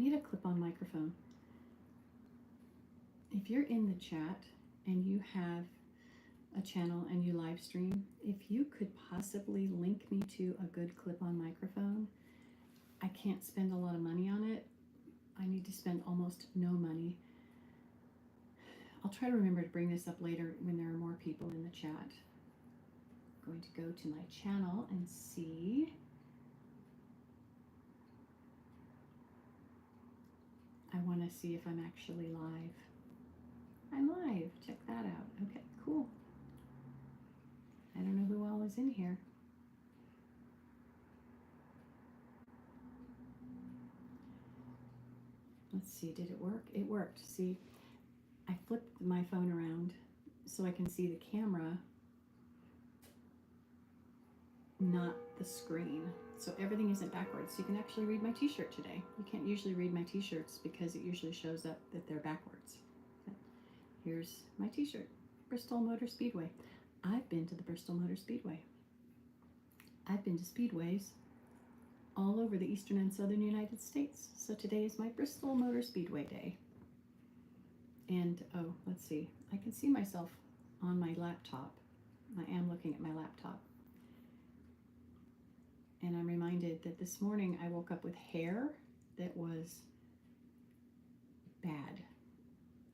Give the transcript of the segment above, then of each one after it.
need a clip-on microphone. If you're in the chat and you have a channel and you live stream, if you could possibly link me to a good clip-on microphone. I can't spend a lot of money on it. I need to spend almost no money. I'll try to remember to bring this up later when there are more people in the chat. I'm going to go to my channel and see. I want to see if I'm actually live. I'm live. Check that out. Okay, cool. I don't know who all is in here. Let's see, did it work? It worked. See, I flipped my phone around so I can see the camera, not the screen. So everything isn't backwards. You can actually read my t-shirt today. You can't usually read my t-shirts because it usually shows up that they're backwards. Here's my t-shirt, Bristol Motor Speedway. I've been to the Bristol Motor Speedway. I've been to speedways all over the eastern and southern United States. So today is my Bristol Motor Speedway day. And oh, let's see, I can see myself on my laptop. I am looking at my laptop. And I'm reminded that this morning I woke up with hair that was bad.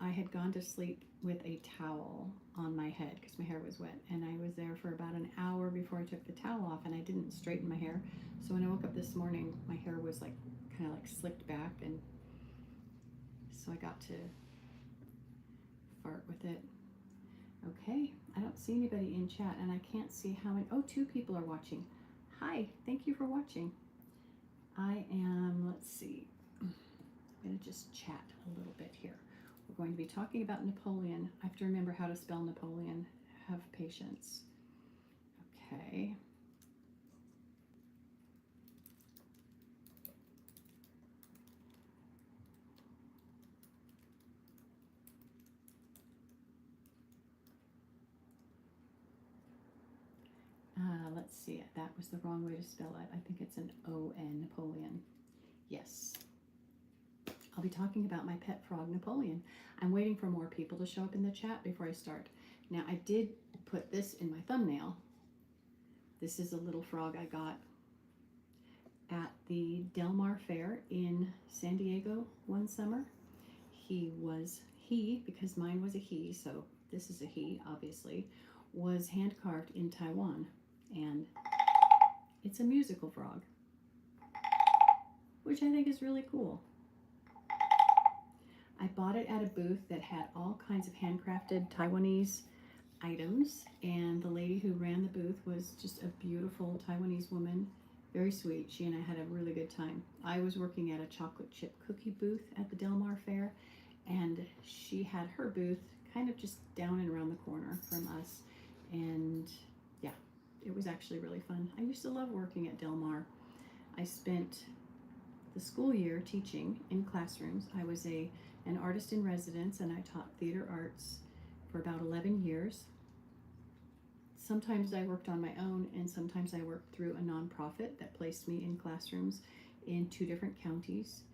I had gone to sleep with a towel on my head because my hair was wet, and I was there for about an hour before I took the towel off, and I didn't straighten my hair. So when I woke up this morning, my hair was like kind of like slicked back, and so I got to fart with it. Okay, I don't see anybody in chat, and I can't see how many. Oh, 2 people are watching. Hi, thank you for watching. I am, let's see, I'm going to just chat a little bit here. We're going to be talking about Napoleon. I have to remember how to spell Napoleon. Have patience. Okay. Let's see, that was the wrong way to spell it. I think it's an O-N, Napoleon. Yes. I'll be talking about my pet frog, Napoleon. I'm waiting for more people to show up in the chat before I start. Now, I did put this in my thumbnail. This is a little frog I got at the Del Mar Fair in San Diego one summer. Because mine was a he, so this is a he, obviously, was hand carved in Taiwan. And it's a musical frog, which I think is really cool. I bought it at a booth that had all kinds of handcrafted Taiwanese items, and the lady who ran the booth was just a beautiful Taiwanese woman, very sweet. She and I had a really good time. I was working at a chocolate chip cookie booth at the Del Mar Fair, and she had her booth kind of just down and around the corner from us, and yeah, it was actually really fun. I used to love working at Del Mar. I spent the school year teaching in classrooms. I was an artist in residence, and I taught theater arts for about 11 years. Sometimes I worked on my own, and sometimes I worked through a nonprofit that placed me in classrooms in 2 different counties.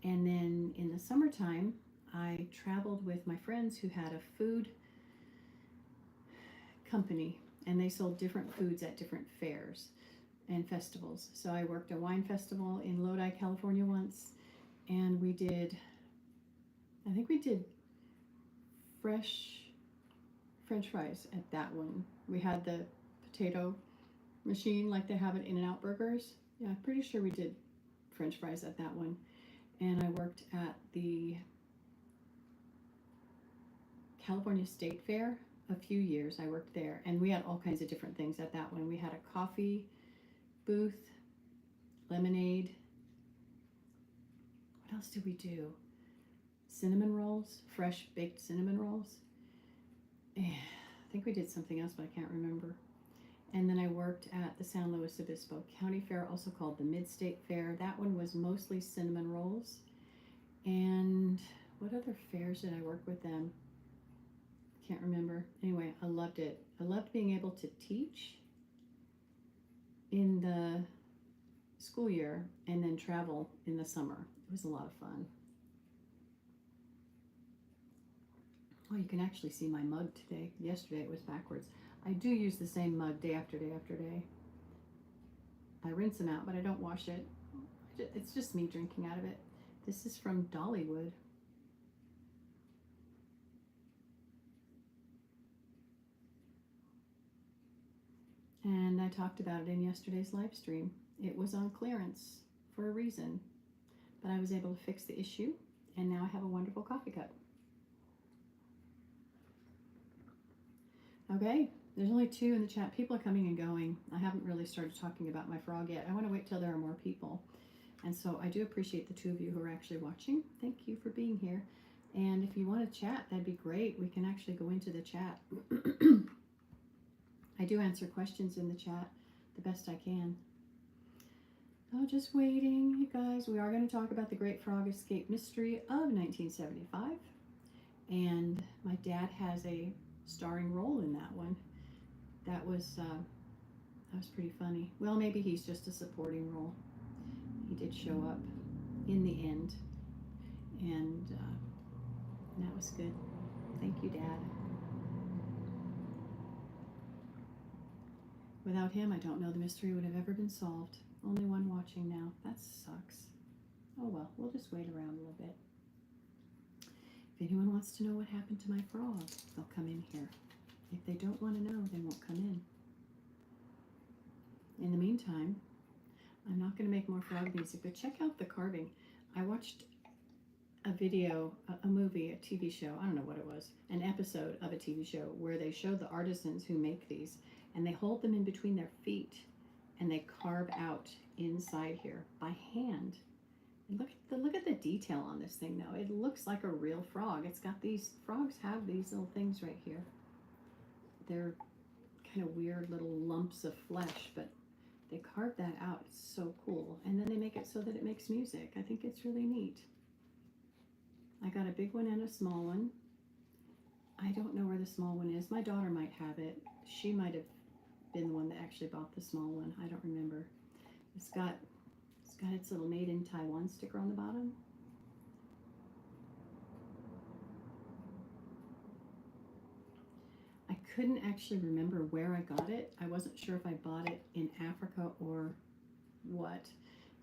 And then in the summertime, I traveled with my friends who had a food company, and they sold different foods at different fairs and festivals. So I worked a wine festival in Lodi, California once, and I think we did fresh French fries at that one. We had the potato machine like they have at In-N-Out Burgers. Yeah, I'm pretty sure we did French fries at that one. And I worked at the California State Fair a few years. I worked there, and we had all kinds of different things at that one. We had a coffee booth, lemonade. What else did we do? Cinnamon rolls, fresh baked cinnamon rolls. I think we did something else, but I can't remember. And then I worked at the San Luis Obispo County Fair, also called the Mid-State Fair. That one was mostly cinnamon rolls. And what other fairs did I work with them? Can't remember. Anyway, I loved it. I loved being able to teach in the school year and then travel in the summer. It was a lot of fun. Oh, you can actually see my mug today. Yesterday it was backwards. I do use the same mug day after day after day. I rinse them out, but I don't wash it. It's just me drinking out of it. This is from Dollywood. And I talked about it in yesterday's live stream. It was on clearance for a reason, but I was able to fix the issue, and now I have a wonderful coffee cup. Okay, there's only 2 in the chat. People are coming and going. I haven't really started talking about my frog yet. I want to wait till there are more people. And so I do appreciate the 2 of you who are actually watching. Thank you for being here. And if you want to chat, that'd be great. We can actually go into the chat. I do answer questions in the chat the best I can. Oh, just waiting, you guys. We are going to talk about the Great Frog Escape Mystery of 1975. And my dad has a starring role in that one. That was pretty funny. Well, maybe he's just a supporting role. He did show up in the end, and that was good. Thank you, Dad. Without him, I don't know the mystery would have ever been solved. Only one watching now. That sucks. Oh well, we'll just wait around a little bit. If anyone wants to know what happened to my frog, they'll come in here. If they don't want to know, they won't come in. In the meantime, I'm not going to make more frog music, but check out the carving. I watched a video, a movie, a TV show, I don't know what it was, an episode of a TV show where they showed the artisans who make these, and they hold them in between their feet and they carve out inside here by hand. And look at the detail on this thing though. It looks like a real frog. It's got these, frogs have these little things right here. They're kind of weird little lumps of flesh, but they carve that out. It's so cool. And then they make it so that it makes music. I think it's really neat. I got a big one and a small one. I don't know where the small one is. My daughter might have it. She might have been the one that actually bought the small one. I don't remember. It's got its little made in Taiwan sticker on the bottom. I couldn't actually remember where I got it. I wasn't sure if I bought it in Africa or what.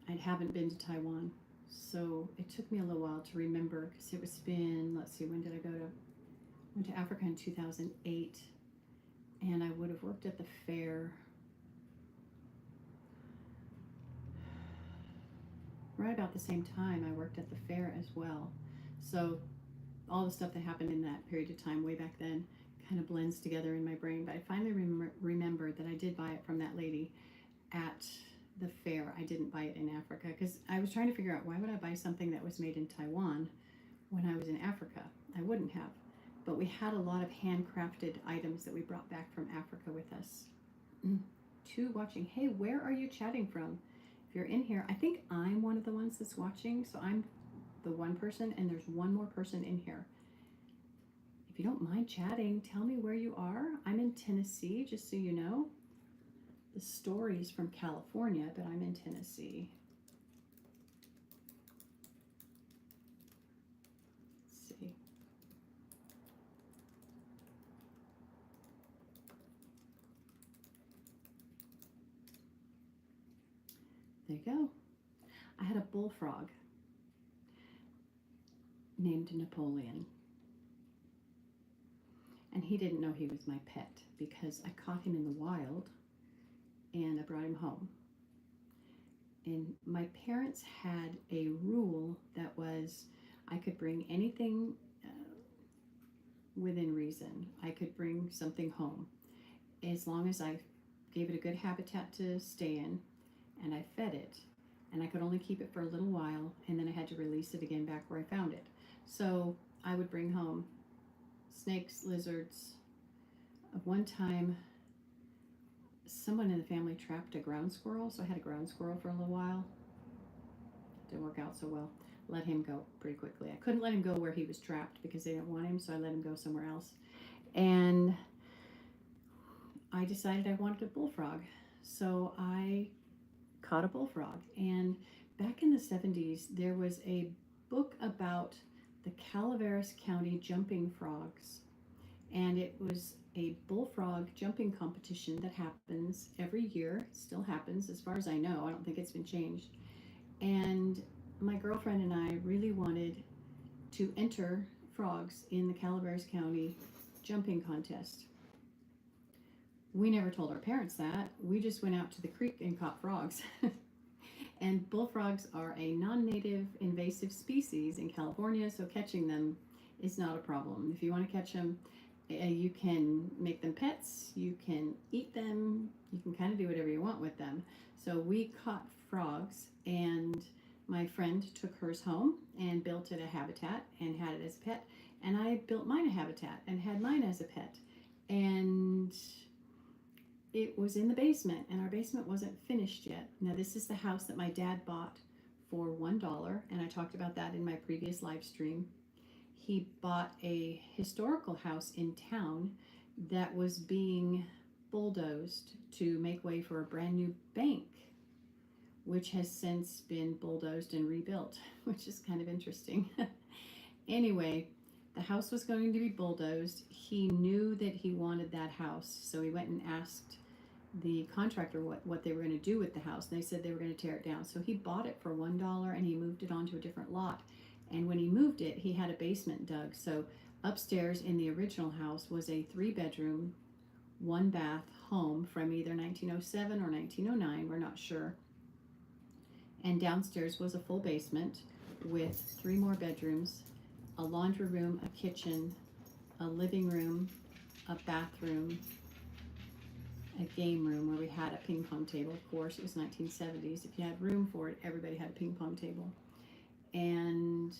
I haven't been to Taiwan, so it took me a little while to remember because it was been, let's see, when did I go to? Went to Africa in 2008, and I would have worked at the fair right about the same time. I worked at the fair as well, so all the stuff that happened in that period of time way back then kind of blends together in my brain. But I finally remembered that I did buy it from that lady at the fair. I didn't buy it in Africa because I was trying to figure out why would I buy something that was made in Taiwan when I was in Africa. I wouldn't have. But we had a lot of handcrafted items that we brought back from Africa with us. 2 watching. Hey, where are you chatting from? If you're in here, I think I'm one of the ones that's watching, so I'm the one person, and there's one more person in here. If you don't mind chatting, tell me where you are. I'm in Tennessee, just so you know. The story's from California, but I'm in Tennessee. Let's see. There you go. I had a bullfrog named Napoleon. And he didn't know he was my pet because I caught him in the wild and I brought him home. And my parents had a rule that was I could bring anything within reason. I could bring something home as long as I gave it a good habitat to stay in and I fed it. And I could only keep it for a little while, and then I had to release it again back where I found it. So I would bring home snakes, lizards. One time, someone in the family trapped a ground squirrel, so I had a ground squirrel for a little while. Didn't work out so well. Let him go pretty quickly. I couldn't let him go where he was trapped because they didn't want him, so I let him go somewhere else. And I decided I wanted a bullfrog, so I caught a bullfrog. And back in the 70s, there was a book about the Calaveras County jumping frogs, and it was a bullfrog jumping competition that happens every year. It still happens, as far as I know. I don't think it's been changed. And my girlfriend and I really wanted to enter frogs in the Calaveras County jumping contest. We never told our parents that. We just went out to the creek and caught frogs. And bullfrogs are a non-native invasive species in California, so catching them is not a problem. If you want to catch them, you can make them pets, you can eat them, you can kind of do whatever you want with them. So we caught frogs, and my friend took hers home and built it a habitat and had it as a pet, and I built mine a habitat and had mine as a pet. And it was in the basement, and our basement wasn't finished yet. Now, this is the house that my dad bought for $1, and I talked about that in my previous live stream. He bought a historical house in town that was being bulldozed to make way for a brand new bank, which has since been bulldozed and rebuilt, which is kind of interesting. Anyway, the house was going to be bulldozed. He knew that he wanted that house, so he went and asked the contractor what they were going to do with the house. And they said they were going to tear it down. So he bought it for $1 and he moved it onto a different lot. And when he moved it, he had a basement dug. So upstairs in the original house was a 3-bedroom, 1-bath home from either 1907 or 1909, we're not sure. And downstairs was a full basement with 3 more bedrooms, a laundry room, a kitchen, a living room, a bathroom, a game room where we had a ping pong table. Of course, it was 1970s. If you had room for it, everybody had a ping pong table. And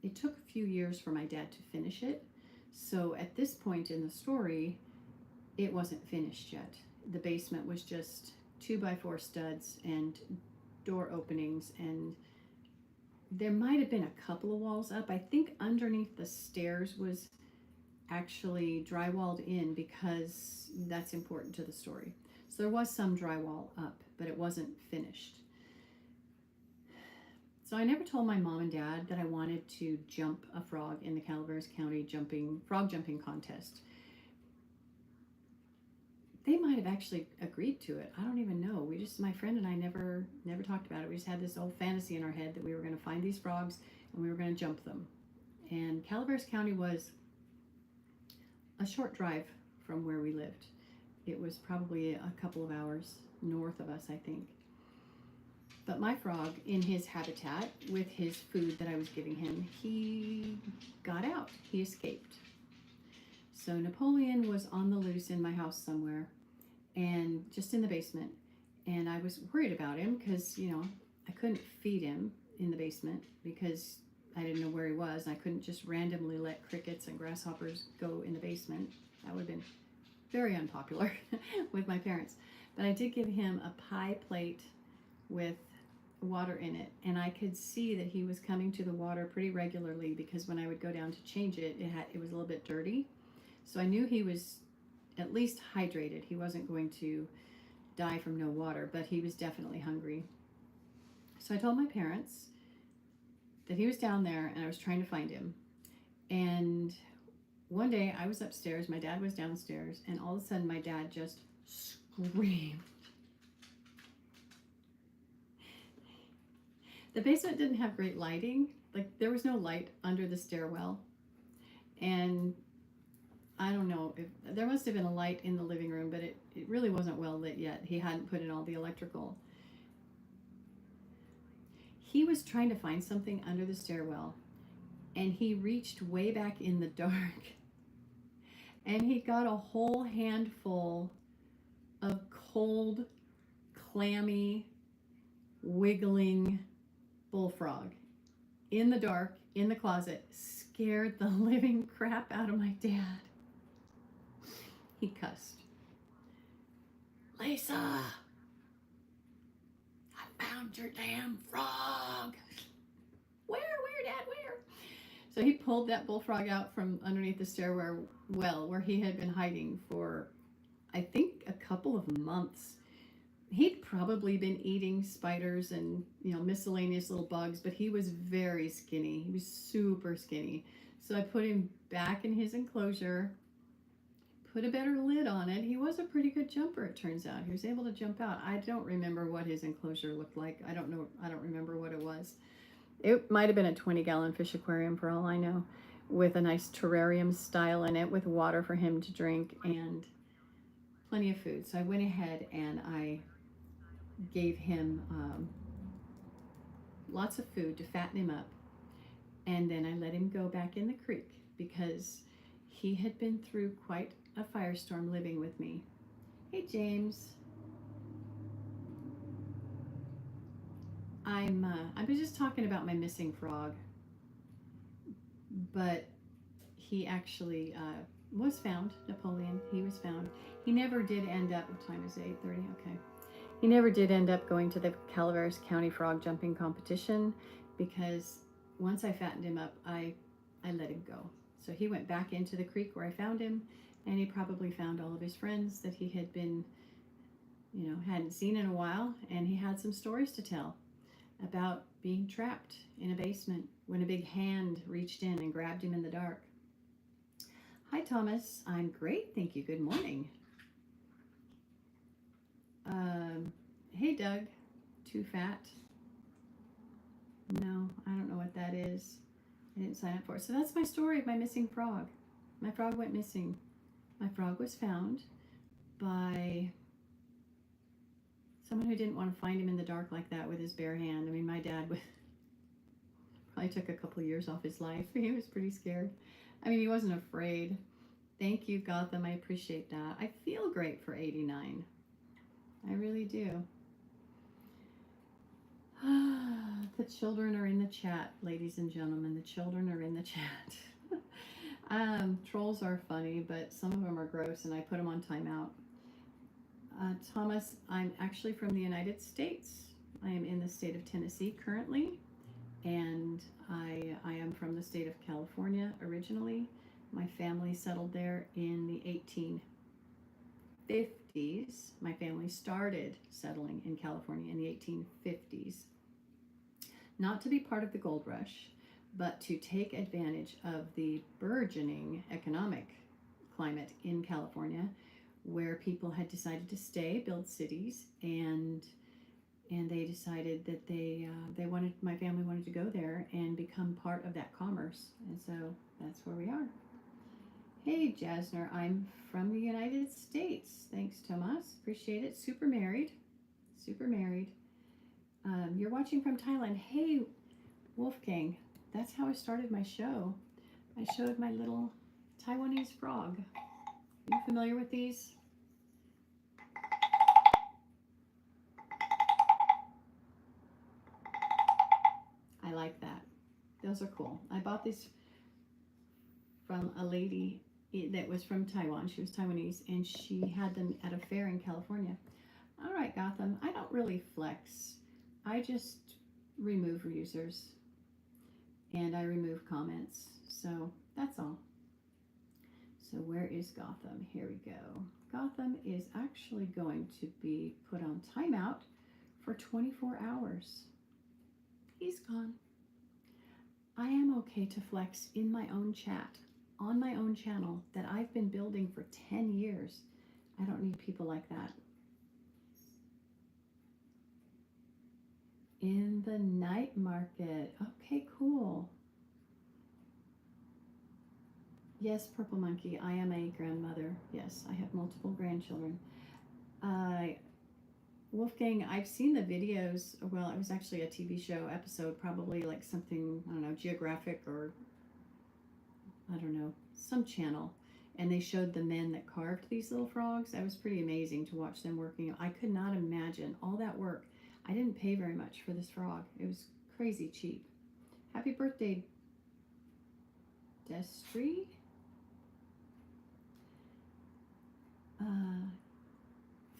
it took a few years for my dad to finish it. So at this point in the story, it wasn't finished yet. The basement was just 2x4 studs and door openings, and there might have been a couple of walls up. I think underneath the stairs was actually drywalled in because that's important to the story. So there was some drywall up, but it wasn't finished. So I never told my mom and dad that I wanted to jump a frog in the Calaveras County frog jumping contest. They might have actually agreed to it. I don't even know. My friend and I never talked about it. We just had this old fantasy in our head that we were going to find these frogs and we were going to jump them. And Calaveras County was a short drive from where we lived. It was probably a couple of hours north of us, I think. But my frog, in his habitat with his food that I was giving him, he got out. He escaped. So Napoleon was on the loose in my house somewhere, and just in the basement. And I was worried about him because, I couldn't feed him in the basement because I didn't know where he was. I couldn't just randomly let crickets and grasshoppers go in the basement. That would have been very unpopular with my parents. But I did give him a pie plate with water in it, and I could see that he was coming to the water pretty regularly because when I would go down to change it, it was a little bit dirty. So I knew he was at least hydrated. He wasn't going to die from no water, but he was definitely hungry. So I told my parents that he was down there and I was trying to find him. And one day I was upstairs, my dad was downstairs, and all of a sudden my dad just screamed. The basement didn't have great lighting. There was no light under the stairwell. And I don't know, there must have been a light in the living room, but it really wasn't well lit yet. He hadn't put in all the electrical. He was trying to find something under the stairwell, and he reached way back in the dark, and he got a whole handful of cold, clammy, wiggling bullfrog in the dark, in the closet. Scared the living crap out of my dad. He cussed. "Lisa, I found your damn frog." Where, Dad, where? So he pulled that bullfrog out from underneath the stairwell where he had been hiding for, I think, a couple of months. He'd probably been eating spiders and, miscellaneous little bugs, but he was very skinny. He was super skinny. So I put him back in his enclosure, put a better lid on it. He was a pretty good jumper, it turns out. He was able to jump out. I don't remember what his enclosure looked like. I don't know. I don't remember what it was. It might have been a 20-gallon fish aquarium for all I know, with a nice terrarium style in it with water for him to drink and plenty of food. So I went ahead and I gave him lots of food to fatten him up. And then I let him go back in the creek because he had been through quite a firestorm living with me. Hey, James. I was just talking about my missing frog, but he actually was found. Napoleon, he was found. He never did end up. What time is it? 8:30. Okay. He never did end up going to the Calaveras County frog jumping competition because once I fattened him up, I let him go. So he went back into the creek where I found him, and he probably found all of his friends that he had been, hadn't seen in a while, and he had some stories to tell about being trapped in a basement when a big hand reached in and grabbed him in the dark. Hi, Thomas. I'm great, thank you. Good morning. Hey, Doug. Too fat? No, I don't know what that is. I didn't sign up for it. So that's my story of my missing frog. My frog went missing. My frog was found by someone who didn't want to find him in the dark like that with his bare hand. I mean, my dad probably took a couple of years off his life. He was pretty scared. I mean, he wasn't afraid. Thank you, Gotham. I appreciate that. I feel great for 89. I really do. The children are in the chat, ladies and gentlemen. The children are in the chat. Trolls are funny, but some of them are gross, and I put them on timeout. Thomas, I'm actually from the United States. I am in the state of Tennessee currently, and I am from the state of California originally. My family settled there in the 1850s. My family started settling in California in the 1850s. Not to be part of the gold rush, but to take advantage of the burgeoning economic climate in California, where people had decided to stay, build cities, and they decided that my family wanted to go there and become part of that commerce, and so that's where we are. Hey, Jasner, I'm from the United States. Thanks, Tomas. Appreciate it. Super married. You're watching from Thailand. Hey, Wolfgang. That's how I started my show. I showed my little Taiwanese frog. Are you familiar with these? I like that. Those are cool. I bought these from a lady that was from Taiwan. She was Taiwanese, and she had them at a fair in California. All right, Gotham. I don't really flex. I just remove users and I remove comments. So that's all. So where is Gotham? Here we go. Gotham is actually going to be put on timeout for 24 hours. He's gone. I am okay to flex in my own chat, on my own channel that I've been building for 10 years. I don't need people like that. In the night market. Okay, cool. Yes, Purple Monkey, I am a grandmother. Yes, I have multiple grandchildren. Wolfgang, I've seen the videos. Well, it was actually a TV show episode, probably like something, I don't know, Geographic or, I don't know, some channel. And they showed the men that carved these little frogs. That was pretty amazing to watch them working. I could not imagine all that work. I didn't pay very much for this frog. It was crazy cheap. Happy birthday, Destry.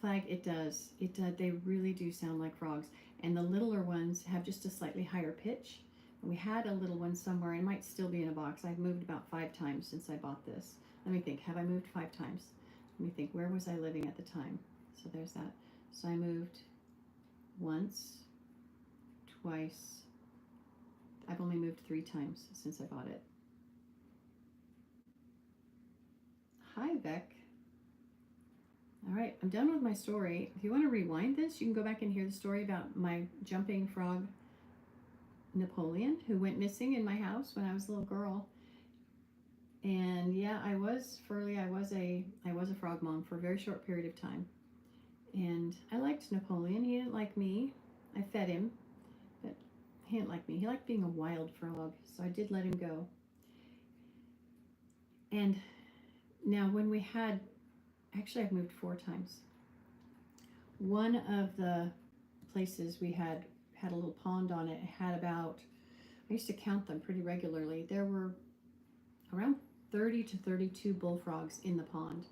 Flag, it does. They really do sound like frogs. And the littler ones have just a slightly higher pitch. And we had a little one somewhere. It might still be in a box. I've moved about 5 times since I bought this. Let me think. Have I moved 5 times? Let me think. Where was I living at the time? So there's that. So I moved once, twice. I've only moved 3 times since I bought it. Hi, Beck. All right, I'm done with my story. If you want to rewind this, you can go back and hear the story about my jumping frog Napoleon, who went missing in my house when I was a little girl. And yeah, I was a frog mom for a very short period of time. And I liked Napoleon. He didn't like me. I fed him, but he didn't like me. He liked being a wild frog, so I did let him go. And now when we had, actually I've moved 4 times. One of the places we had a little pond on it. It had about, I used to count them pretty regularly. There were around 30 to 32 bullfrogs in the pond.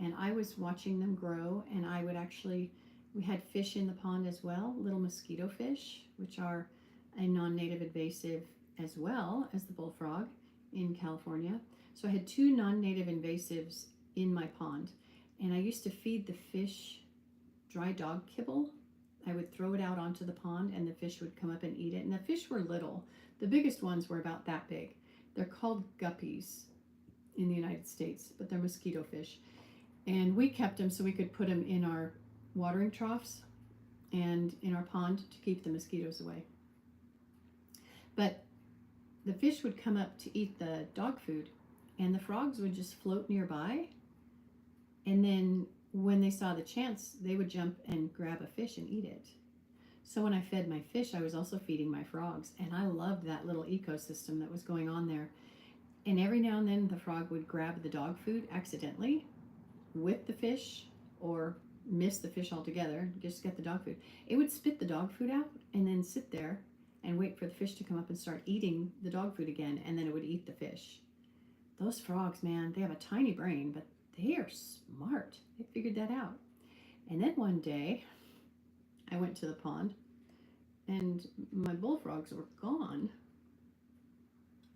And I was watching them grow, and I would actually, we had fish in the pond as well, little mosquito fish, which are a non-native invasive as well as the bullfrog in California. So I had 2 non-native invasives in my pond, and I used to feed the fish dry dog kibble. I would throw it out onto the pond, and the fish would come up and eat it. And the fish were little. The biggest ones were about that big. They're called guppies in the United States, but they're mosquito fish. And we kept them so we could put them in our watering troughs and in our pond to keep the mosquitoes away. But the fish would come up to eat the dog food, and the frogs would just float nearby. And then when they saw the chance, they would jump and grab a fish and eat it. So when I fed my fish, I was also feeding my frogs, and I loved that little ecosystem that was going on there. And every now and then the frog would grab the dog food accidentally with the fish, or miss the fish altogether, just get the dog food. It would spit the dog food out and then sit there and wait for the fish to come up and start eating the dog food again, and then it would eat the fish. Those frogs, man, they have a tiny brain, but they are smart. They figured that out. And then one day, I went to the pond, and my bullfrogs were gone.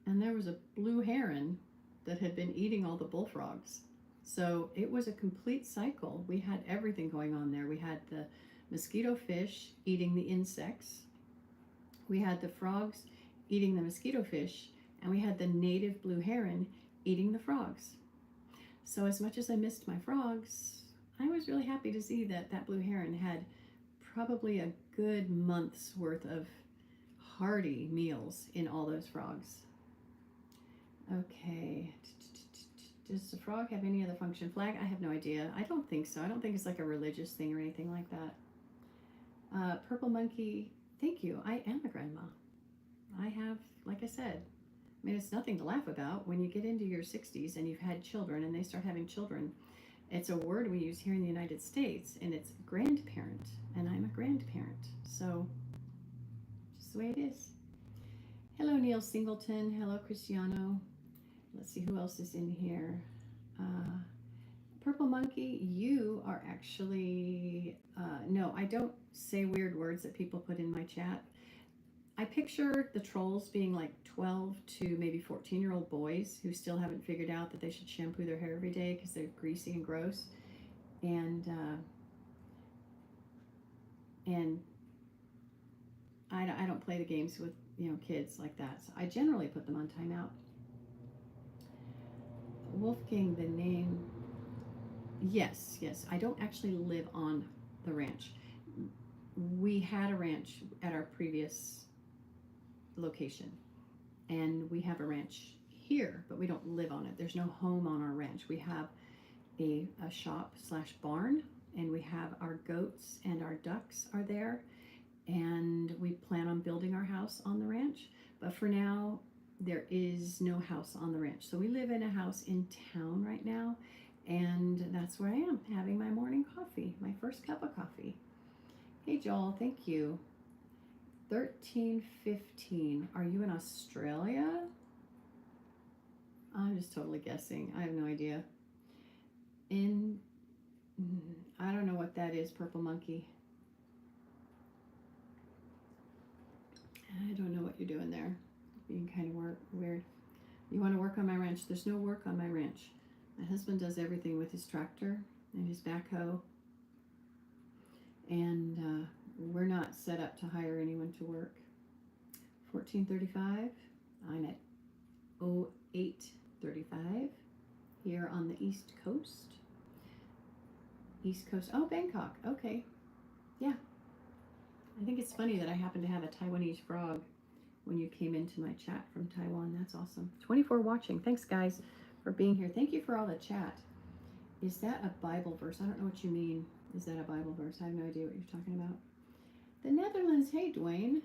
And there was a blue heron that had been eating all the bullfrogs. So it was a complete cycle. We had everything going on there. We had the mosquito fish eating the insects. We had the frogs eating the mosquito fish. And we had the native blue heron eating the frogs. So as much as I missed my frogs, I was really happy to see that that blue heron had probably a good month's worth of hearty meals in all those frogs. Okay. Does the frog have any other function? Flag? I have no idea. I don't think so. I don't think it's like a religious thing or anything like that. Purple monkey, thank you. I am a grandma. I have, like I said, I mean, it's nothing to laugh about when you get into your 60s and you've had children and they start having children. It's a word we use here in the United States, and it's grandparent, and I'm a grandparent. So, just the way it is. Hello, Neil Singleton. Hello, Cristiano. Let's see who else is in here. Purple Monkey, you are actually, no, I don't say weird words that people put in my chat. I picture the trolls being like 12 to maybe 14-year-old boys who still haven't figured out that they should shampoo their hair every day because they're greasy and gross. And I don't play the games with, kids like that. So I generally put them on timeout. Wolfgang, the name. Yes. I don't actually live on the ranch. We had a ranch at our previous location, and we have a ranch here, but we don't live on it. There's no home on our ranch. We have a shop / barn, and we have our goats and our ducks are there, and we plan on building our house on the ranch. But for now, there is no house on the ranch. So we live in a house in town right now, and that's where I am, having my morning coffee, my first cup of coffee. Hey Joel, thank you. 1315. Are you in Australia? I'm just totally guessing. I have no idea. I don't know what that is, Purple Monkey. I don't know what you're doing there. Being kind of weird. You want to work on my ranch? There's no work on my ranch. My husband does everything with his tractor and his backhoe. And we're not set up to hire anyone to work. 1435. I'm at 0835 here on the East Coast. East Coast. Oh, Bangkok. Okay. Yeah. I think it's funny that I happen to have a Taiwanese frog when you came into my chat from Taiwan. That's awesome. 24 watching. Thanks, guys, for being here. Thank you for all the chat. Is that a Bible verse? I don't know what you mean. Is that a Bible verse? I have no idea what you're talking about. The Netherlands. Hey, Dwayne.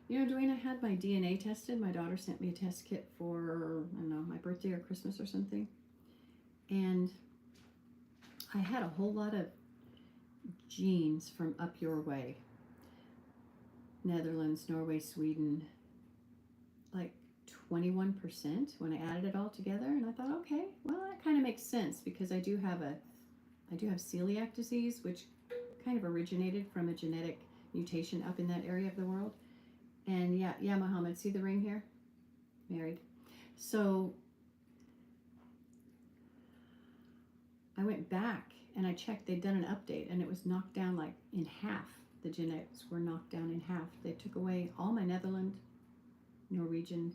You know, Dwayne, I had my DNA tested. My daughter sent me a test kit for, I don't know, my birthday or Christmas or something. And I had a whole lot of genes from up your way. Netherlands, Norway, Sweden, like 21% when I added it all together. And I thought, okay, well, that kind of makes sense because I do have celiac disease, which kind of originated from a genetic mutation up in that area of the world. And yeah, Muhammad, see the ring here? Married. So I went back and I checked, they'd done an update and it was knocked down like in half. The genetics were knocked down in half. They took away all my Netherlands, Norwegian,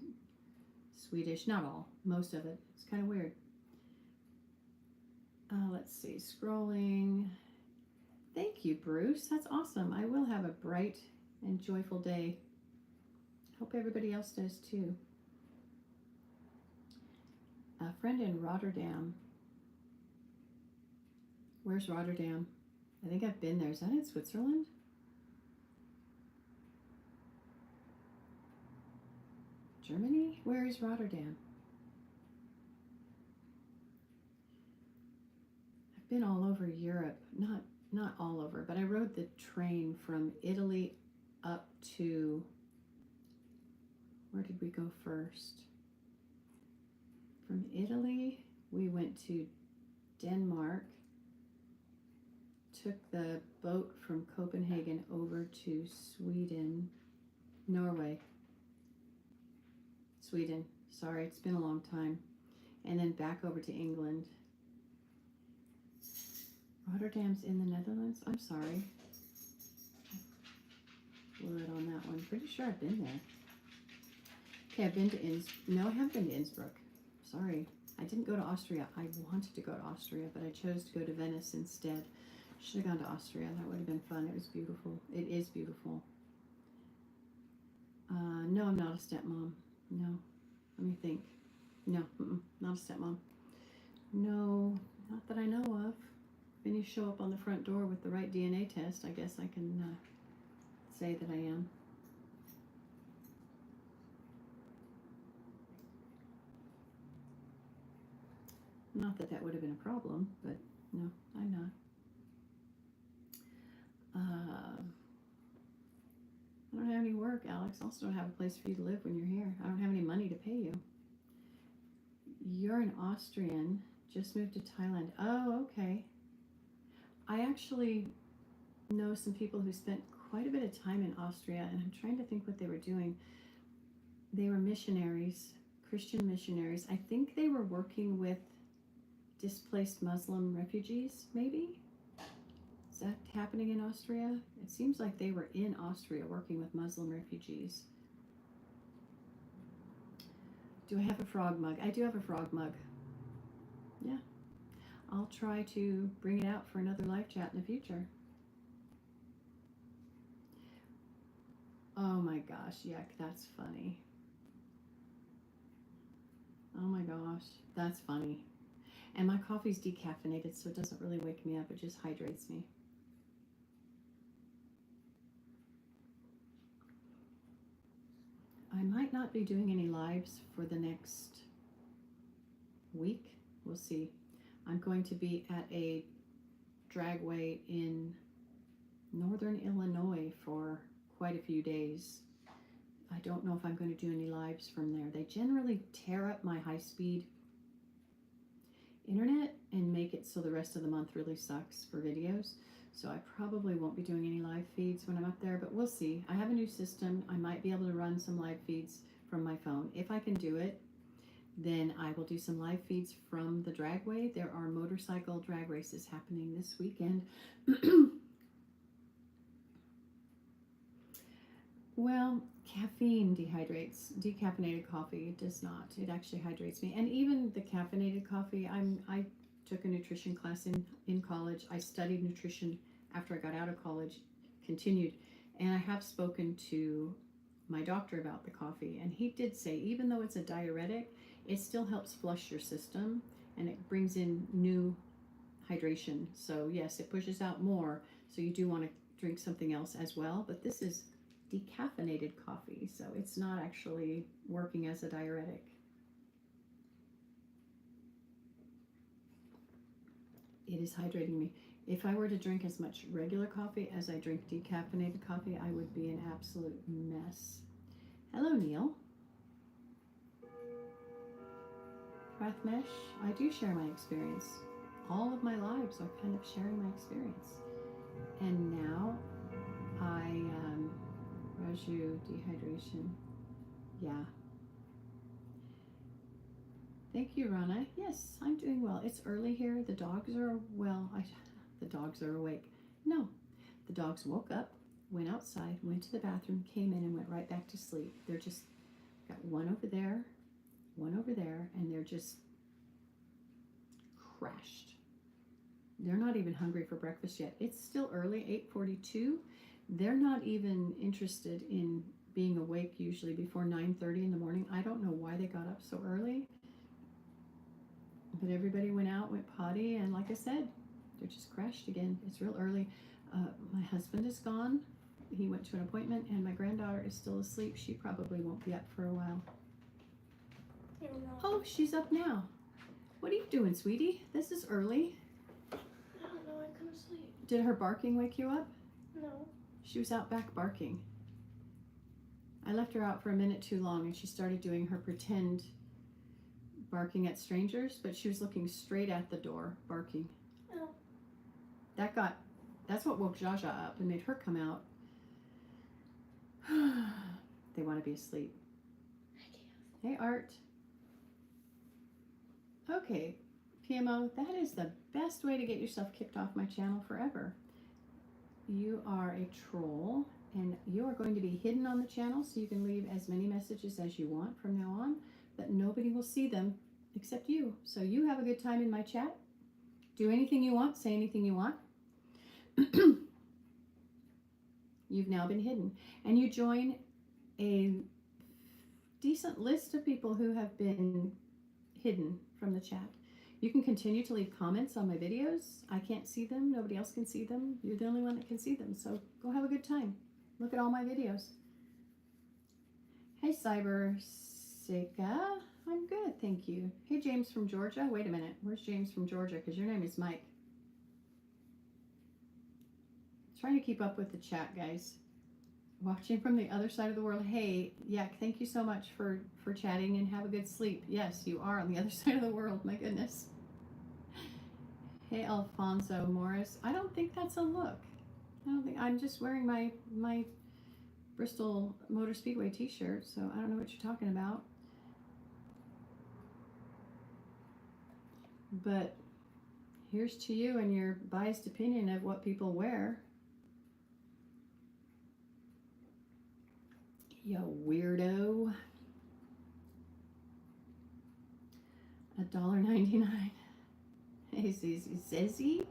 Swedish, not all, most of it. It's kind of weird. Let's see, scrolling. Thank you, Bruce. That's awesome. I will have a bright and joyful day. Hope everybody else does too. A friend in Rotterdam. Where's Rotterdam? I think I've been there. Is that in Switzerland? Germany? Where is Rotterdam? I've been all over Europe. Not all over, but I rode the train from Italy up to, where did we go first? From Italy, we went to Denmark, took the boat from Copenhagen over to Sweden, sorry, it's been a long time, and then back over to England. Rotterdam's in the Netherlands? I'm sorry. Blew it on that one. Pretty sure I've been there. Okay, I've been to No, I haven't been to Innsbruck. Sorry. I didn't go to Austria. I wanted to go to Austria, but I chose to go to Venice instead. Should have gone to Austria. That would have been fun. It was beautiful. It is beautiful. No, I'm not a stepmom. No. Let me think. No, not a stepmom. No, not that I know of. When you show up on the front door with the right DNA test, I guess I can say that I am. Not that that would have been a problem, but no, I'm not. I don't have any work, Alex. I also don't have a place for you to live when you're here. I don't have any money to pay you. You're an Austrian, just moved to Thailand. Oh, okay. I actually know some people who spent quite a bit of time in Austria, and I'm trying to think what they were doing. They were missionaries, Christian missionaries. I think they were working with displaced Muslim refugees, maybe? Is that happening in Austria? It seems like they were in Austria working with Muslim refugees. Do I have a frog mug? I do have a frog mug. Yeah. I'll try to bring it out for another live chat in the future. Oh my gosh, yuck, that's funny. Oh my gosh, that's funny. And my coffee's decaffeinated, so it doesn't really wake me up, it just hydrates me. I might not be doing any lives for the next week. We'll see. I'm going to be at a dragway in northern Illinois for quite a few days. I don't know if I'm going to do any lives from there. They generally tear up my high-speed internet and make it so the rest of the month really sucks for videos. So I probably won't be doing any live feeds when I'm up there, but we'll see. I have a new system. I might be able to run some live feeds from my phone. If I can do it, then I will do some live feeds from the dragway. There are motorcycle drag races happening this weekend. Well, caffeine dehydrates. Decaffeinated coffee does not. It actually hydrates me. And even the caffeinated coffee, I took a nutrition class in college. I studied nutrition after I got out of college, continued, and I have spoken to my doctor about the coffee, and he did say even though it's a diuretic, it still helps flush your system and it brings in new hydration. So yes, it pushes out more. So you do want to drink something else as well, but this is decaffeinated coffee, so it's not actually working as a diuretic. It is hydrating me. If I were to drink as much regular coffee as I drink decaffeinated coffee, I would be an absolute mess. Hello, Neil. Rathmesh, I do share my experience. All of my lives are kind of sharing my experience. And now I, Raju, dehydration. Yeah. Thank you, Rana. Yes, I'm doing well. It's early here. The dogs are, the dogs are awake. No, the dogs woke up, went outside, went to the bathroom, came in and went right back to sleep. They're just, got one over there, and they're just crashed. They're not even hungry for breakfast yet. It's still early, 8:42. They're not even interested in being awake usually before 9:30 in the morning. I don't know why they got up so early. But everybody went out, went potty, and like I said, they're just crashed again. It's real early. My husband is gone. He went to an appointment, and my granddaughter is still asleep. She probably won't be up for a while. Oh, she's up now. What are you doing, sweetie? This is early. I don't know, I couldn't sleep. Did her barking wake you up? No. She was out back barking. I left her out for a minute too long, and she started doing her pretend barking at strangers, but she was looking straight at the door, barking. Oh. That's what woke Jaja up and made her come out. They want to be asleep. Hey, Art. Okay, PMO, that is the best way to get yourself kicked off my channel forever. You are a troll, and you are going to be hidden on the channel, so you can leave as many messages as you want from now on, but nobody will see them except you. So you have a good time in my chat. Do anything you want, say anything you want. You've now been hidden, and you join a decent list of people who have been hidden from the chat. You can continue to leave comments on my videos. I can't see them. Nobody else can see them. You're the only one that can see them. So go have a good time. Look at all my videos. Hey, Cyber Seika. I'm good, thank you. Hey, James from Georgia. Wait a minute. Where's James from Georgia? Because your name is Mike. Trying to keep up with the chat, guys. Watching from the other side of the world. Hey, Yak, thank you so much for chatting, and have a good sleep. Yes, you are on the other side of the world. My goodness. Hey, Alfonso Morris. I don't think that's a look. I'm just wearing my Bristol Motor Speedway t-shirt, so I don't know what you're talking about. But here's to you and your biased opinion of what people wear. You weirdo. $1.99. Hey, Zizzy.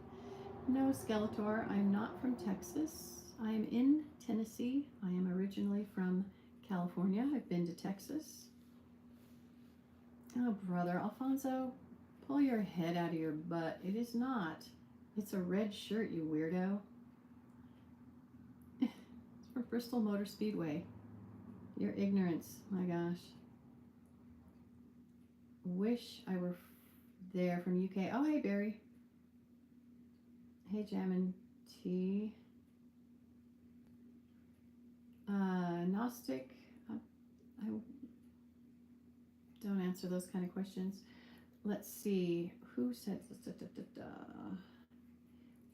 No, Skeletor. I'm not from Texas. I am in Tennessee. I am originally from California. I've been to Texas. Oh, brother. Alfonso, pull your head out of your butt. It is not. It's a red shirt, you weirdo. It's from Bristol Motor Speedway. Your ignorance, my gosh. Wish I were there from UK. Oh, hey, Barry. Hey, Jammin' T. Gnostic. I don't answer those kind of questions. Let's see. Who said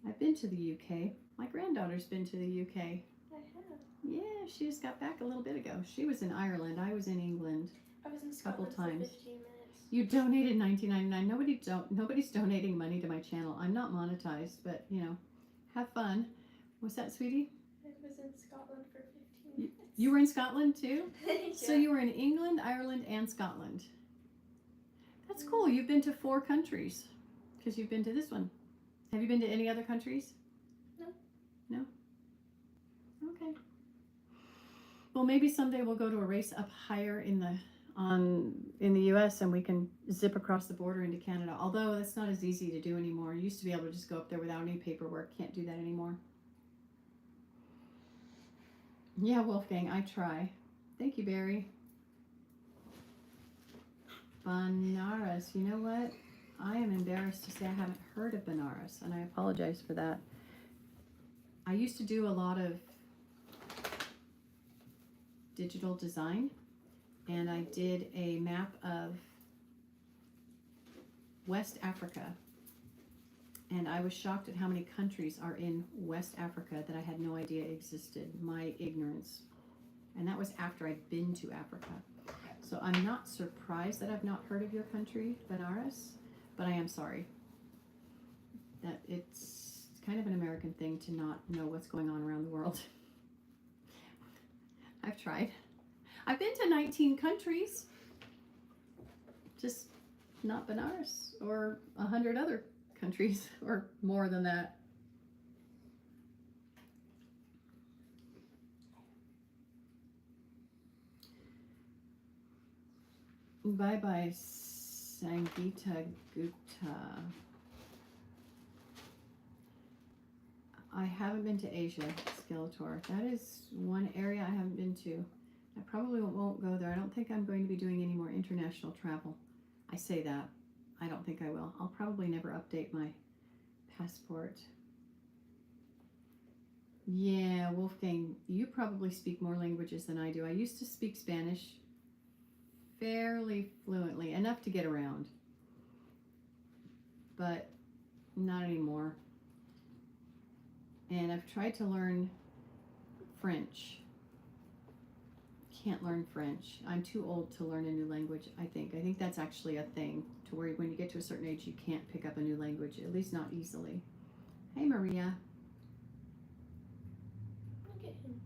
I've been to the UK. My granddaughter's been to the UK. I have. Yeah, she just got back a little bit ago. She was in Ireland. I was in England. I was in Scotland for 15 minutes. You donated $19.99. Nobody's donating money to my channel. I'm not monetized, but you know, have fun. What's that, sweetie? I was in Scotland for 15 minutes. You were in Scotland too? Yeah. So you were in England, Ireland, and Scotland. That's cool. You've been to 4 countries because you've been to this one. Have you been to any other countries? No. No? Okay. Well, maybe someday we'll go to a race up higher in the U.S. and we can zip across the border into Canada. Although that's not as easy to do anymore. You used to be able to just go up there without any paperwork. Can't do that anymore. Yeah, Wolfgang, I try. Thank you, Barry. Banaras. You know what? I am embarrassed to say I haven't heard of Banaras, and I apologize for that. I used to do a lot of digital design, and I did a map of West Africa, and I was shocked at how many countries are in West Africa that I had no idea existed. My ignorance. And that was after I'd been to Africa. So I'm not surprised that I've not heard of your country, Benares, but I am sorry. That it's kind of an American thing to not know what's going on around the world. I've tried. I've been to 19 countries, just not Benares or 100 other countries or more than that. Bye bye, Sangeeta Gupta. I haven't been to Asia, Skeletor. That is one area I haven't been to. I probably won't go there. I don't think I'm going to be doing any more international travel. I say that. I don't think I will. I'll probably never update my passport. Yeah, Wolfgang, you probably speak more languages than I do. I used to speak Spanish fairly fluently, enough to get around, but not anymore. And I've tried to learn French. Can't learn French. I'm too old to learn a new language, I think. I think that's actually a thing, to where when you get to a certain age, you can't pick up a new language, at least not easily. Hey, Maria. Look at him.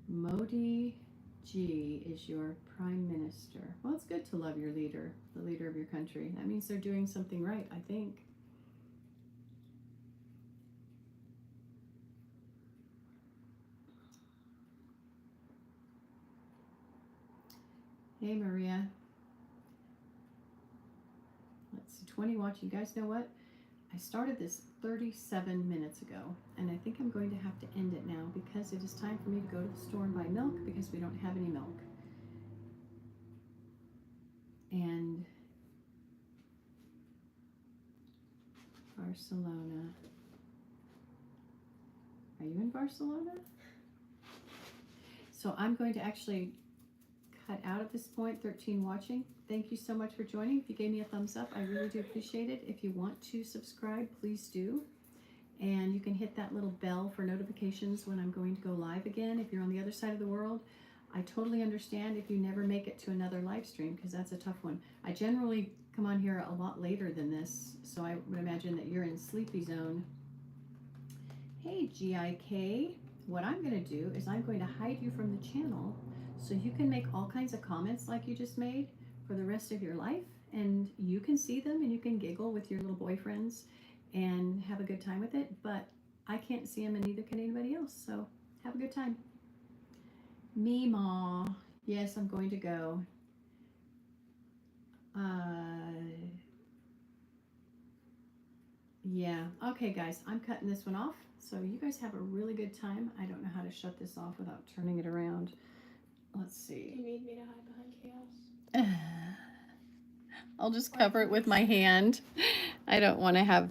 Modi G is your prime minister. Well, it's good to love your leader, the leader of your country. That means they're doing something right, I think. Hey, Maria. Let's see, 20 watching. You guys know what? I started this 37 minutes ago, and I think I'm going to have to end it now because it is time for me to go to the store and buy milk because we don't have any milk. And Barcelona. Are you in Barcelona? So I'm going to actually cut out at this point. 13 watching. Thank you so much for joining. If you gave me a thumbs up, I really do appreciate it. If you want to subscribe, please do. And you can hit that little bell for notifications when I'm going to go live again. If you're on the other side of the world, I totally understand if you never make it to another live stream, because that's a tough one. I generally come on here a lot later than this, so I would imagine that you're in sleepy zone. Hey, GIK. What I'm going to do is I'm going to hide you from the channel so you can make all kinds of comments like you just made for the rest of your life, and you can see them and you can giggle with your little boyfriends and have a good time with it, but I can't see them and neither can anybody else, so have a good time. Meemaw. Yes, I'm going to go. Yeah. Okay, guys, I'm cutting this one off. So you guys have a really good time. I don't know how to shut this off without turning it around. Let's see. You need me to hide behind chaos? I'll just cover it with my hand. I don't want to have